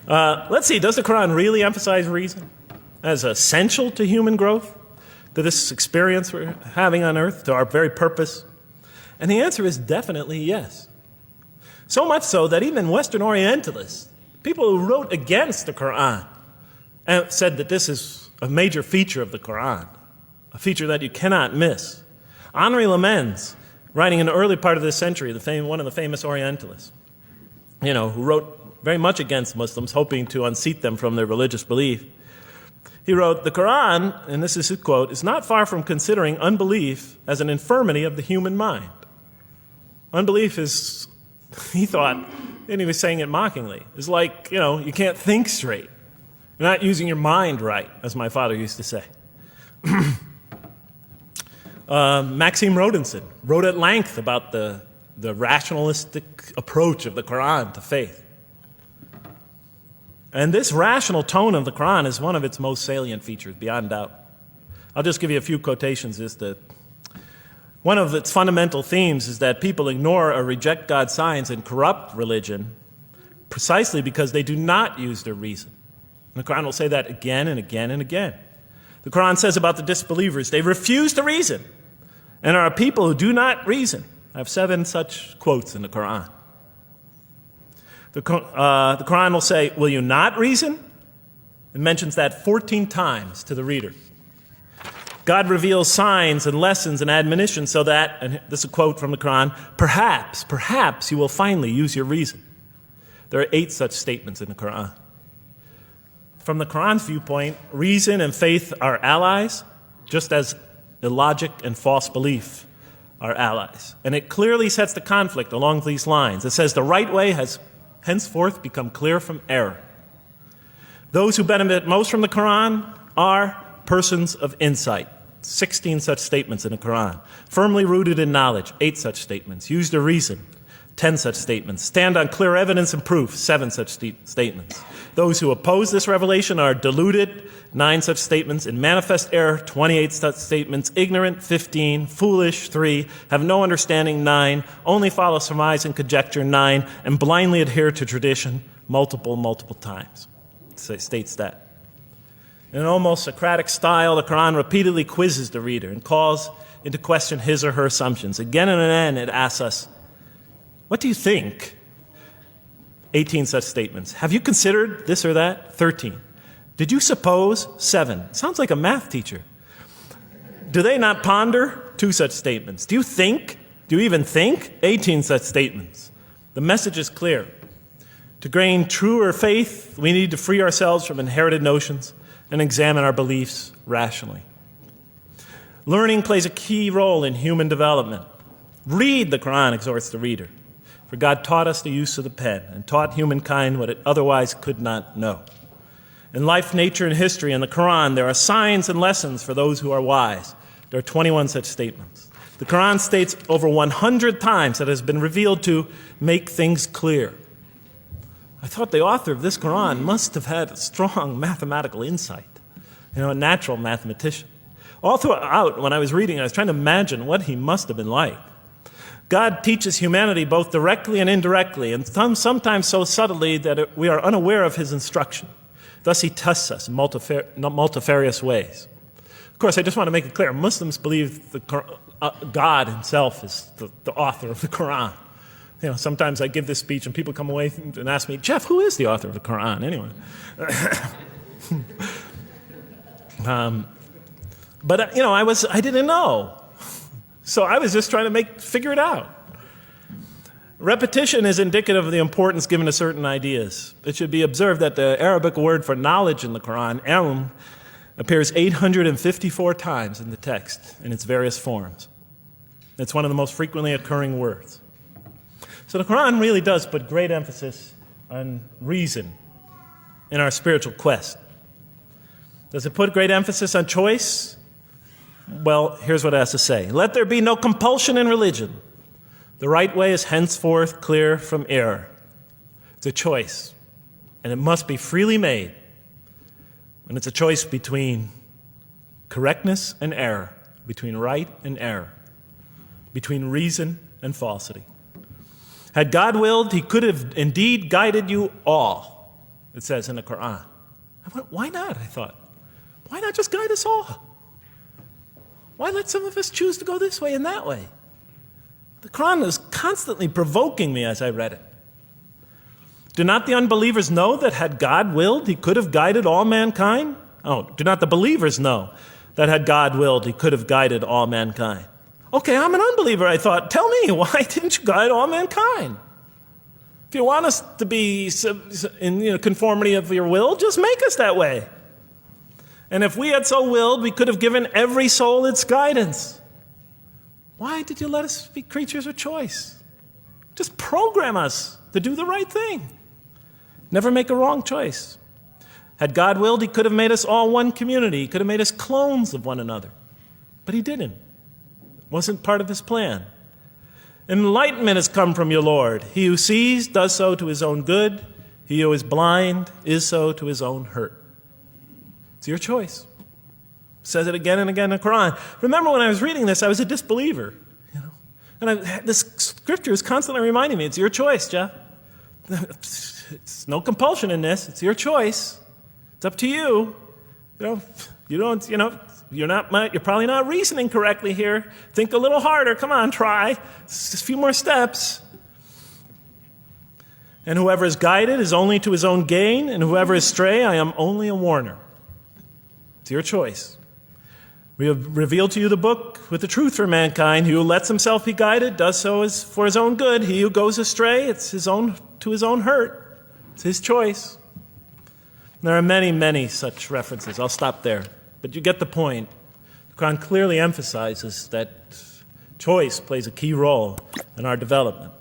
Let's see, does the Quran really emphasize reason as essential to human growth, to this experience we're having on earth, to our very purpose? And the answer is definitely yes. So much so that even Western Orientalists, people who wrote against the Quran, and said that this is a major feature of the Quran, a feature that you cannot miss. Henri Lamens, writing in the early part of this century, one of the famous Orientalists, who wrote very much against Muslims, hoping to unseat them from their religious belief. He wrote, "The Quran," and this is his quote, "is not far from considering unbelief as an infirmity of the human mind." Unbelief is, he thought, and he was saying it mockingly, is like, you can't think straight. You're not using your mind right, as my father used to say. Maxime Rodinson wrote at length about the rationalistic approach of the Quran to faith. And this rational tone of the Quran is one of its most salient features, beyond doubt. I'll just give you a few quotations. One of its fundamental themes is that people ignore or reject God's signs and corrupt religion precisely because they do not use their reason. And the Quran will say that again and again and again. The Quran says about the disbelievers, they refuse to reason and are a people who do not reason. I have 7 such quotes in the Quran. The Quran will say, will you not reason? It mentions that 14 times to the reader. God reveals signs and lessons and admonitions so that, and this is a quote from the Quran, perhaps you will finally use your reason. There are 8 such statements in the Quran. From the Quran's viewpoint, reason and faith are allies, just as illogic and false belief are allies. And it clearly sets the conflict along these lines. It says the right way has henceforth become clear from error. Those who benefit most from the Quran are persons of insight. 16 such statements in the Quran. Firmly rooted in knowledge, 8 such statements. Use their reason, 10 such statements. Stand on clear evidence and proof, 7 such statements. Those who oppose this revelation are deluded, 9 such statements. In manifest error, 28 such statements. Ignorant, 15. Foolish, 3. Have no understanding, 9. Only follow surmise and conjecture, 9. And blindly adhere to tradition, multiple times. It states that. In an almost Socratic style, the Quran repeatedly quizzes the reader and calls into question his or her assumptions. Again and again, it asks us, what do you think? 18 such statements. Have you considered this or that? 13. Did you suppose? 7. Sounds like a math teacher. Do they not ponder? 2 such statements. Do you think? Do you even think? 18 such statements. The message is clear. To gain truer faith, we need to free ourselves from inherited notions and examine our beliefs rationally. Learning plays a key role in human development. Read the Quran, exhorts the reader. For God taught us the use of the pen and taught humankind what it otherwise could not know. In life, nature, and history, in the Quran, there are signs and lessons for those who are wise. There are 21 such statements. The Quran states over 100 times that it has been revealed to make things clear. I thought the author of this Quran must have had a strong mathematical insight, a natural mathematician. All throughout, when I was reading, I was trying to imagine what he must have been like. God teaches humanity both directly and indirectly, and sometimes so subtly that we are unaware of his instruction. Thus, he tests us in multifarious ways. Of course, I just want to make it clear, Muslims believe God himself is the author of the Quran. Sometimes I give this speech and people come away and ask me, Jeff, who is the author of the Quran anyway? But I didn't know. So I was just trying to figure it out. Repetition is indicative of the importance given to certain ideas. It should be observed that the Arabic word for knowledge in the Quran, ilm, appears 854 times in the text in its various forms. It's one of the most frequently occurring words. So the Quran really does put great emphasis on reason in our spiritual quest. Does it put great emphasis on choice? Well, here's what it has to say. Let there be no compulsion in religion. The right way is henceforth clear from error. It's a choice, and it must be freely made. And it's a choice between correctness and error, between right and error, between reason and falsity. Had God willed, he could have indeed guided you all it says in the Qur'an. I went, why not? I thought. Why not just guide us all? Why let some of us choose to go this way and that way? The Quran was constantly provoking me as I read it. Do not the unbelievers know that had God willed, he could have guided all mankind? Oh, do not the believers know that had God willed, he could have guided all mankind? Okay, I'm an unbeliever, I thought. Tell me, why didn't you guide all mankind? If you want us to be in conformity of your will, just make us that way. And if we had so willed, we could have given every soul its guidance. Why did you let us be creatures of choice? Just program us to do the right thing. Never make a wrong choice. Had God willed, he could have made us all one community. He could have made us clones of one another. But he didn't. It wasn't part of his plan. Enlightenment has come from your Lord. He who sees does so to his own good. He who is blind is so to his own hurt. It's your choice. It says it again and again in the Quran. Remember when I was reading this, I was a disbeliever. And this scripture is constantly reminding me, it's your choice, Jeff. It's no compulsion in this. It's your choice. It's up to you. You're probably not reasoning correctly here. Think a little harder. Come on, try. It's just a few more steps. And whoever is guided is only to his own gain, and whoever is stray, I am only a warner. It's your choice. We have revealed to you the book with the truth for mankind. He who lets himself be guided does so as for his own good. He who goes astray, it's to his own hurt. It's his choice. There are many, many such references. I'll stop there. But you get the point. The Quran clearly emphasizes that choice plays a key role in our development.